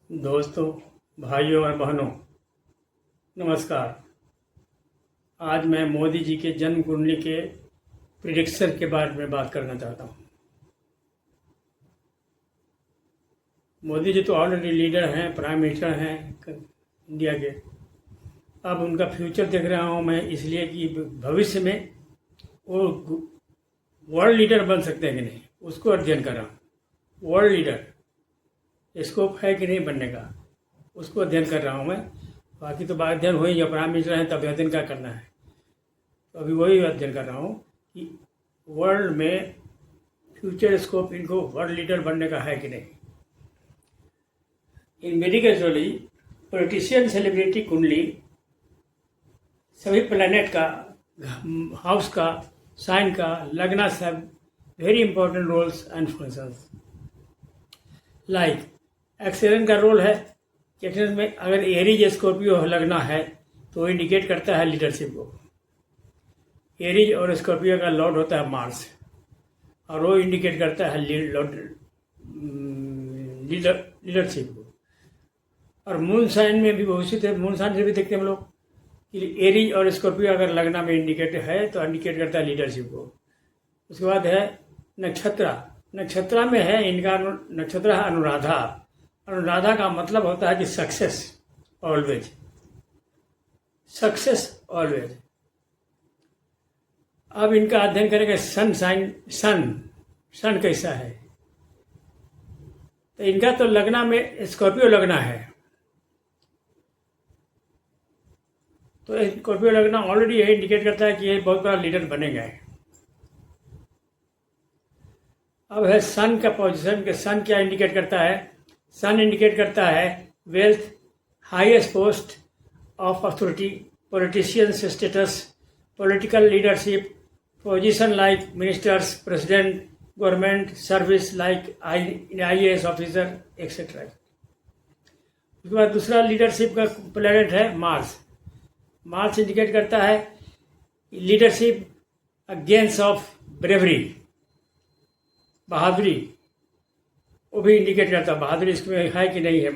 दोस्तों, भाइयों और बहनों, नमस्कार। आज मैं मोदी जी के जन्म कुंडली के प्रिडिक्शन के बारे में बात करना चाहता हूँ। मोदी जी तो ऑलरेडी लीडर हैं, प्राइम मिनिस्टर हैं इंडिया के। अब उनका फ्यूचर देख रहा हूँ मैं, इसलिए कि भविष्य में वो वर्ल्ड लीडर बन सकते हैं कि नहीं, उसको अध्ययन कर रहा हूँ। वर्ल्ड लीडर स्कोप है कि नहीं बनने का, उसको अध्ययन कर रहा हूँ मैं। बाकी तो बात अध्ययन हुई, जब प्राइम मिनिस्टर हैं तब अध्ययन क्या करना है, तो अभी वही अध्ययन कर रहा हूँ कि वर्ल्ड में फ्यूचर स्कोप इनको वर्ल्ड लीडर बनने का है कि नहीं। इन मेडिकल एस्ट्रोलॉजी पॉलिटिशियन सेलिब्रिटी कुंडली सभी प्लैनेट का, हाउस का, साइन का, लगना सब very important roles and functions. Like excellent का रोल है कि एक्सेलेंट में अगर एरीज स्कॉर्पियो लगना है तो वो इंडिकेट करता है लीडरशिप को। एरीज और स्कॉर्पियो का लॉर्ड होता है मार्स, और वो इंडिकेट करता है लीडरशिप को। और मून साइन में भी बहुत सी मून साइन से भी देखते हैं हम लोग कि एरीज और स्कॉर्पियो अगर लगना में इंडिकेट है तो इंडिकेट करता है लीडरशिप को। उसके बाद है नक्षत्रा में है इनका नक्षत्र है अनुराधा। अनुराधा का मतलब होता है कि सक्सेस ऑलवेज, सक्सेस ऑलवेज। अब इनका अध्ययन करेंगे सन साइन, सन कैसा है। तो इनका तो लगना में स्कॉर्पियो लगना है, तो स्कॉर्पियो लगना ऑलरेडी ये इंडिकेट करता है कि ये बहुत बड़ा लीडर बनेगा। अब है सन का पोजीशन के, सन क्या इंडिकेट करता है। सन इंडिकेट करता है wealth, highest post of authority, politician status, political leadership, position like ministers, president, government service like IAS officer etcetera. उसके बाद दूसरा लीडरशिप का प्लैनेट है मार्स। मार्स इंडिकेट करता है लीडरशिप अगेंस्ट ऑफ ब्रेवरी, बहादुरी। वो भी इंडिकेट करता है बहादुरी इसमें है कि नहीं है,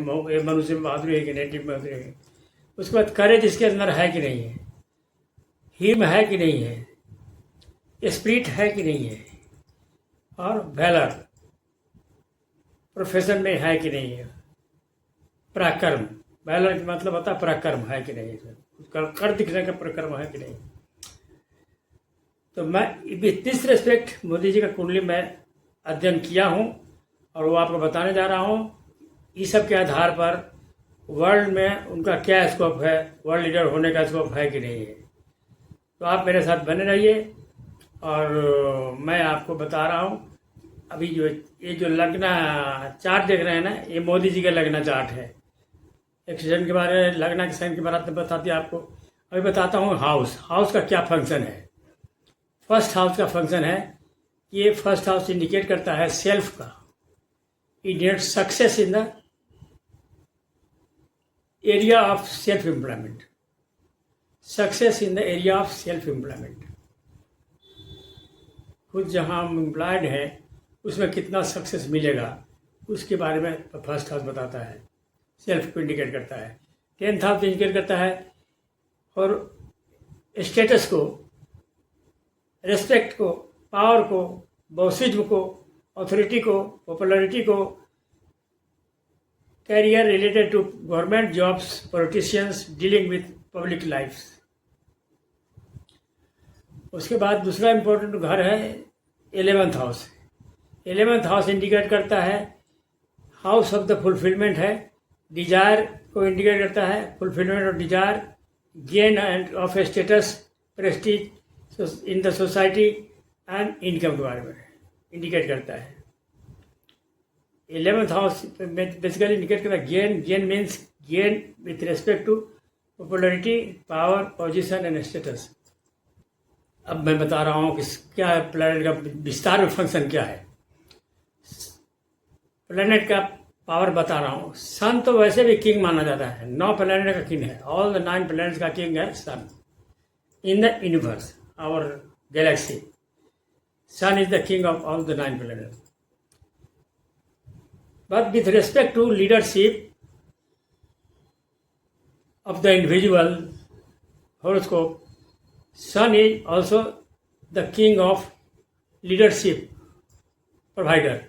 मनुष्य में बहादुरी है कि नहीं, बहादुरी है। उसके बाद करेज इसके अंदर है कि नहीं है, हिम है कि नहीं है, स्पिरिट है कि नहीं है, और वैलर प्रोफेशन में है कि नहीं है, पराक्रम। वैलर का मतलब होता है पराक्रम है कि नहीं, कर दिखने का पराक्रम है कि नहीं। तो मैं विथ रिस्पेक्ट मोदी जी का कुंडली में अध्ययन किया हूँ और वो आपको बताने जा रहा हूँ। इस सब के आधार पर वर्ल्ड में उनका क्या स्कोप है, वर्ल्ड लीडर होने का स्कोप है कि नहीं है। तो आप मेरे साथ बने रहिए और मैं आपको बता रहा हूँ। अभी ये जो लगना चार्ट देख रहे हैं ना, ये मोदी जी का लगना चार्ट है। एक्सीडेंट के बारे में, लगना के साइन के बारे में बताती है आपको। अभी बताता हूँ हाउस का क्या फंक्शन है। फर्स्ट हाउस का फंक्शन है, ये फर्स्ट हाउस इंडिकेट करता है सेल्फ का, indicate success in the area of self employment, success in the area of self employment. खुद जहाँ हम एम्प्लॉयड है उसमें कितना सक्सेस मिलेगा, उसके बारे में फर्स्ट हाउस बताता है, सेल्फ को इंडिकेट करता है। 10th हाउस इंडिकेट करता है और स्टेटस को, रेस्पेक्ट को, पावर को, बॉसिज्म को, अथॉरिटी को, पॉपुलैरिटी को, career related to government jobs, politicians, dealing with public life. उसके बाद दूसरा इंपॉर्टेंट घर है 11th house. 11th house indicate करता है हाउस ऑफ द फुलफिलमेंट है, डिजायर को इंडिकेट करता है, fulfilment of desire, gain end of status, Prestige in the society and income के बारे में इंडिकेट करता है। 11th हाउस बेसिकली इंडिकेट करता है gain means gain with respect to popularity, power, position and status. अब मैं बता रहा हूँ कि क्या प्लैनेट का विस्तार में फंक्शन क्या है। प्लैनेट का पावर बता रहा हूँ। सन तो वैसे भी किंग माना जाता है, 9 प्लैनेट का किंग है। ऑल द 9 प्लैनेट्स का किंग है sun in the universe, our galaxy. Sun is the king of all the 9 planets. But with respect to leadership, of the individual horoscope, Sun is also the king of leadership provider.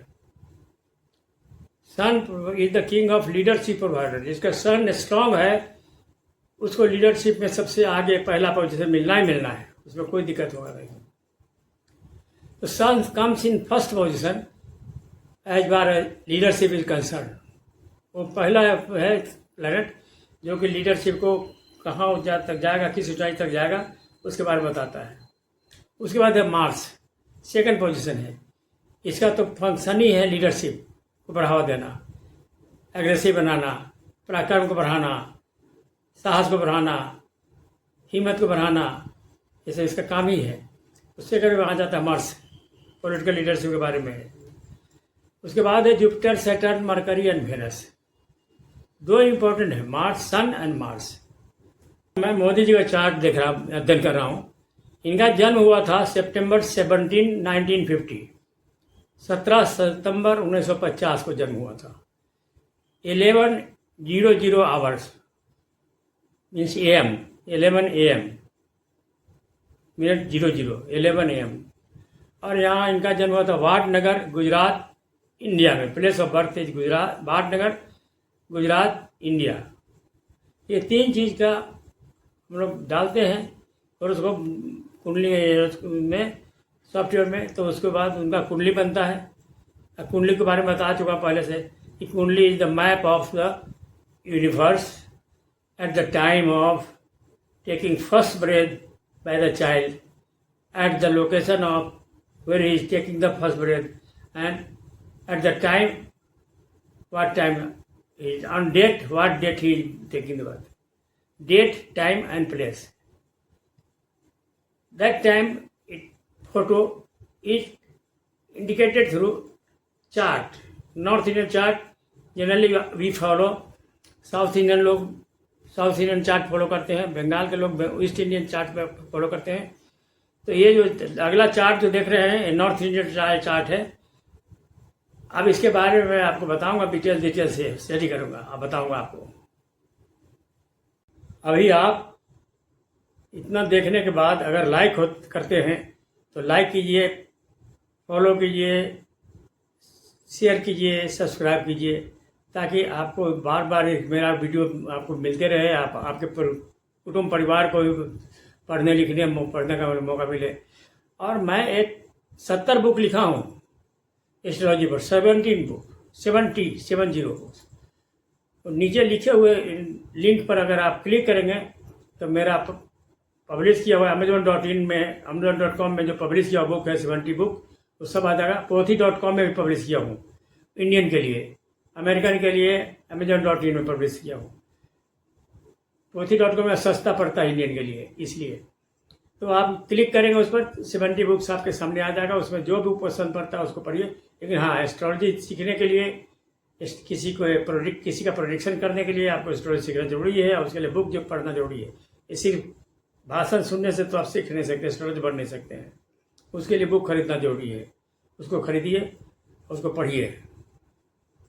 Sun is the king of leadership provider. जिसका सन strong है उसको leadership में सबसे आगे पहला position मिलना ही मिलना है, उसमें कोई दिक्कत होगा नहीं. तो sun comes in first position as far leadership is concerned. वो पहला है प्लैनेट जो कि लीडरशिप को कहाँ तक जाएगा, किस ऊंचाई तक जाएगा, उसके बारे में बताता है. उसके बाद है मार्स, सेकंड पोजीशन है. इसका तो फंक्शन ही है लीडरशिप को बढ़ावा देना, एग्रेसिव बनाना, पराक्रम को बढ़ाना, साहस को बढ़ाना, हिम्मत को बढ़ाना, जैसे इसका काम ही है. उससे कभी वहाँ जाता है मार्स, पॉलिटिकल लीडरशिप के बारे में है. उसके बाद है Jupiter, Saturn, Mercury and Venus. दो इम्पोर्टेंट है, मार्स, सन एंड मार्स. मैं मोदी जी का चार्ट देख रहा, अध्ययन कर रहा हूँ. इनका जन्म हुआ था सितंबर 17, 1950. 17 सितंबर 1950 को जन्म हुआ था. 11:00 hours means AM, 11 AM minute 00, 11 AM. और यहाँ इनका जन्म हुआ था वाडनगर, गुजरात, इंडिया में. Place of birth is Gujarat, Vadnagar, Gujarat, India. ये तीन चीज़ का हम लोग डालते हैं और उसको कुंडली में, सॉफ्टवेयर में, तो उसके बाद उनका कुंडली बनता है. कुंडली के बारे में बता चुका पहले से कि kundli is the map of the universe at the time of taking first breath by the child, at the location of where he is taking the first breath, and at the time what time is on date, what date he is taking the birth. Date, time and place. That time photo is indicated through chart. North Indian chart generally we follow. South Indian लोग south Indian chart follow करते हैं, बंगाल के लोग east Indian chart पे follow करते हैं. तो ये जो अगला चार्ट जो देख रहे हैं नॉर्थ इंडियन चार्ट है. अब इसके बारे में आपको बताऊंगा, डिटेल से स्टडी करूंगा, अब बताऊंगा आपको. अभी आप इतना देखने के बाद अगर लाइक करते हैं तो लाइक कीजिए, फॉलो कीजिए, शेयर कीजिए, सब्सक्राइब कीजिए, ताकि आपको बार बार मेरा वीडियो आपको मिलते रहे, आपके कुटुंब परिवार को पढ़ने का मौका मिले. और मैं एक 70 बुक लिखा हूँ एस्ट्रोलॉजी पर, 70 बुक. तो नीचे लिखे हुए लिंक पर अगर आप क्लिक करेंगे तो मेरा पब्लिश किया हुआ Amazon.in में, Amazon.com में जो पब्लिश किया हुआ बुक है 70 बुक, वो सब आ जाएगा. Pothi.com में भी पब्लिश किया हूँ इंडियन के लिए, अमेरिकन के लिए Amazon.in में पब्लिश किया हूँ. Pothi.com में सस्ता पड़ता है इंडियन के लिए, इसलिए. तो आप क्लिक करेंगे उस पर, 70 बुक्स आपके सामने आ जाएगा. उसमें जो बुक पसंद पड़ता है उसको पढ़िए. लेकिन हाँ, एस्ट्रोलॉजी सीखने के लिए, किसी का प्रोडिक्शन करने के लिए आपको एस्ट्रोलॉजी सीखना जरूरी है, और उसके लिए बुक जो पढ़ना जरूरी है. ये सिर्फ भाषण सुनने से तो आप सीख नहीं सकते, एस्ट्रोलॉजी बढ़ नहीं सकते हैं. उसके लिए बुक खरीदना जरूरी है. उसको खरीदिए, उसको पढ़िए.